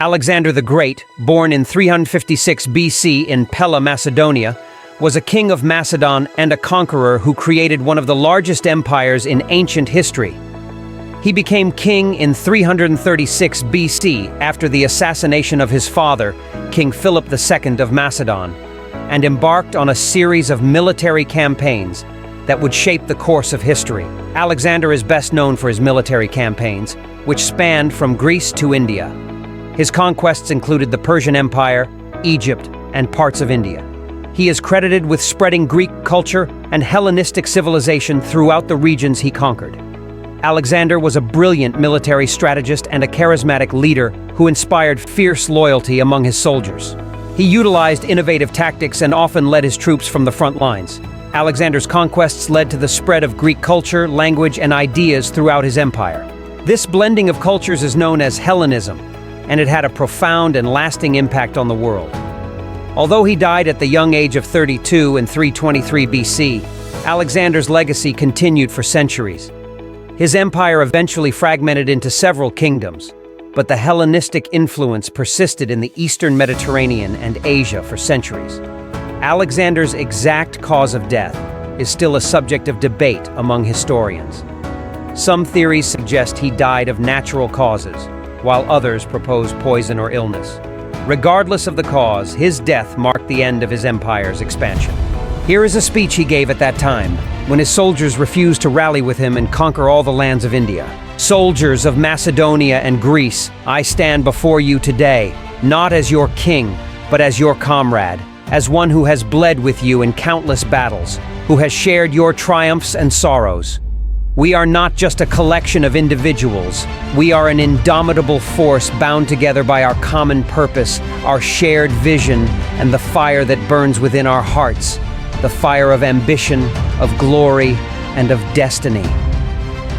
Alexander the Great, born in 356 BC in Pella, Macedonia, was a king of Macedon and a conqueror who created one of the largest empires in ancient history. He became king in 336 BC after the assassination of his father, King Philip II of Macedon, and embarked on a series of military campaigns that would shape the course of history. Alexander is best known for his military campaigns, which spanned from Greece to India. His conquests included the Persian Empire, Egypt, and parts of India. He is credited with spreading Greek culture and Hellenistic civilization throughout the regions he conquered. Alexander was a brilliant military strategist and a charismatic leader who inspired fierce loyalty among his soldiers. He utilized innovative tactics and often led his troops from the front lines. Alexander's conquests led to the spread of Greek culture, language, and ideas throughout his empire. This blending of cultures is known as Hellenism, and it had a profound and lasting impact on the world. Although he died at the young age of 32 in 323 BC, Alexander's legacy continued for centuries. His empire eventually fragmented into several kingdoms, but the Hellenistic influence persisted in the Eastern Mediterranean and Asia for centuries. Alexander's exact cause of death is still a subject of debate among historians. Some theories suggest he died of natural causes, while others propose poison or illness. Regardless of the cause, his death marked the end of his empire's expansion. Here is a speech he gave at that time, when his soldiers refused to rally with him and conquer all the lands of India. "Soldiers of Macedonia and Greece, I stand before you today, not as your king, but as your comrade, as one who has bled with you in countless battles, who has shared your triumphs and sorrows. We are not just a collection of individuals. We are an indomitable force bound together by our common purpose, our shared vision, and the fire that burns within our hearts, the fire of ambition, of glory, and of destiny.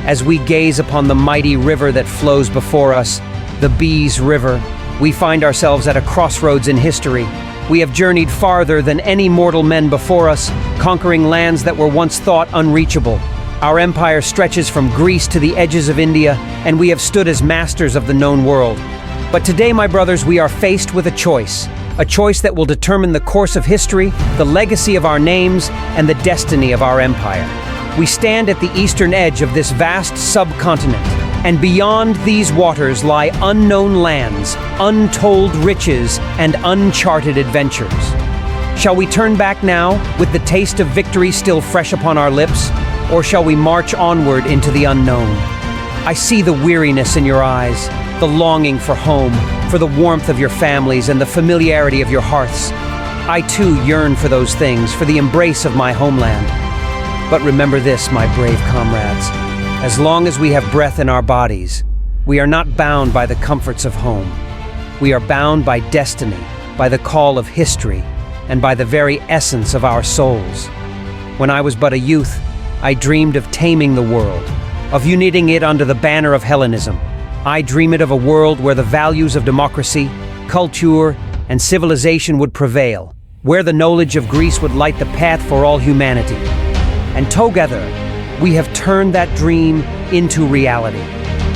As we gaze upon the mighty river that flows before us, the Beas River, we find ourselves at a crossroads in history. We have journeyed farther than any mortal men before us, conquering lands that were once thought unreachable. Our empire stretches from Greece to the edges of India, and we have stood as masters of the known world. But today, my brothers, we are faced with a choice that will determine the course of history, the legacy of our names, and the destiny of our empire. We stand at the eastern edge of this vast subcontinent, and beyond these waters lie unknown lands, untold riches, and uncharted adventures. Shall we turn back now, with the taste of victory still fresh upon our lips? Or shall we march onward into the unknown? I see the weariness in your eyes, the longing for home, for the warmth of your families and the familiarity of your hearths. I too yearn for those things, for the embrace of my homeland. But remember this, my brave comrades. As long as we have breath in our bodies, we are not bound by the comforts of home. We are bound by destiny, by the call of history, and by the very essence of our souls. When I was but a youth, I dreamed of taming the world, of uniting it under the banner of Hellenism. I dreamed of a world where the values of democracy, culture, and civilization would prevail, where the knowledge of Greece would light the path for all humanity. And together, we have turned that dream into reality.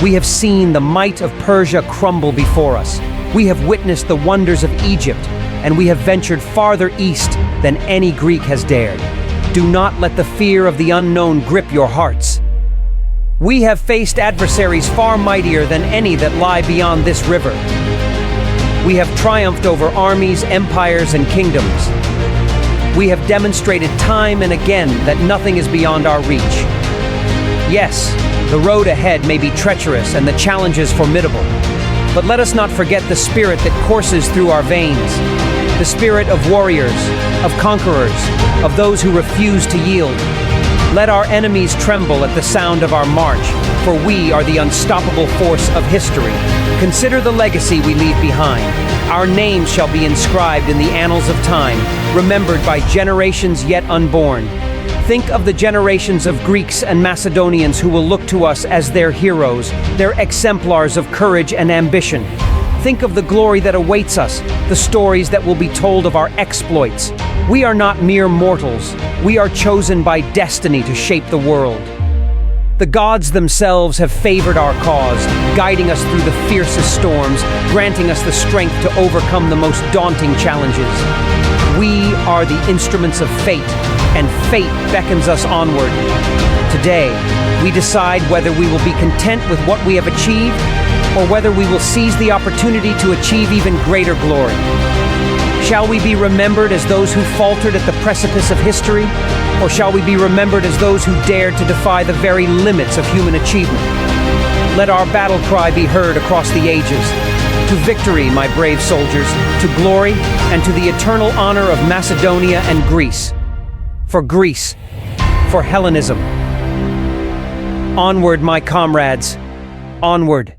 We have seen the might of Persia crumble before us. We have witnessed the wonders of Egypt, and we have ventured farther east than any Greek has dared. Do not let the fear of the unknown grip your hearts. We have faced adversaries far mightier than any that lie beyond this river. We have triumphed over armies, empires, and kingdoms. We have demonstrated time and again that nothing is beyond our reach. Yes, the road ahead may be treacherous and the challenges formidable, but let us not forget the spirit that courses through our veins. The spirit of warriors, of conquerors, of those who refuse to yield. Let our enemies tremble at the sound of our march, for we are the unstoppable force of history. Consider the legacy we leave behind. Our names shall be inscribed in the annals of time, remembered by generations yet unborn. Think of the generations of Greeks and Macedonians who will look to us as their heroes, their exemplars of courage and ambition. Think of the glory that awaits us, the stories that will be told of our exploits. We are not mere mortals. We are chosen by destiny to shape the world. The gods themselves have favored our cause, guiding us through the fiercest storms, granting us the strength to overcome the most daunting challenges. We are the instruments of fate, and fate beckons us onward. Today, we decide whether we will be content with what we have achieved, or whether we will seize the opportunity to achieve even greater glory. Shall we be remembered as those who faltered at the precipice of history, or shall we be remembered as those who dared to defy the very limits of human achievement? Let our battle cry be heard across the ages. To victory, my brave soldiers, to glory, and to the eternal honor of Macedonia and Greece. For Greece, for Hellenism. Onward, my comrades, onward.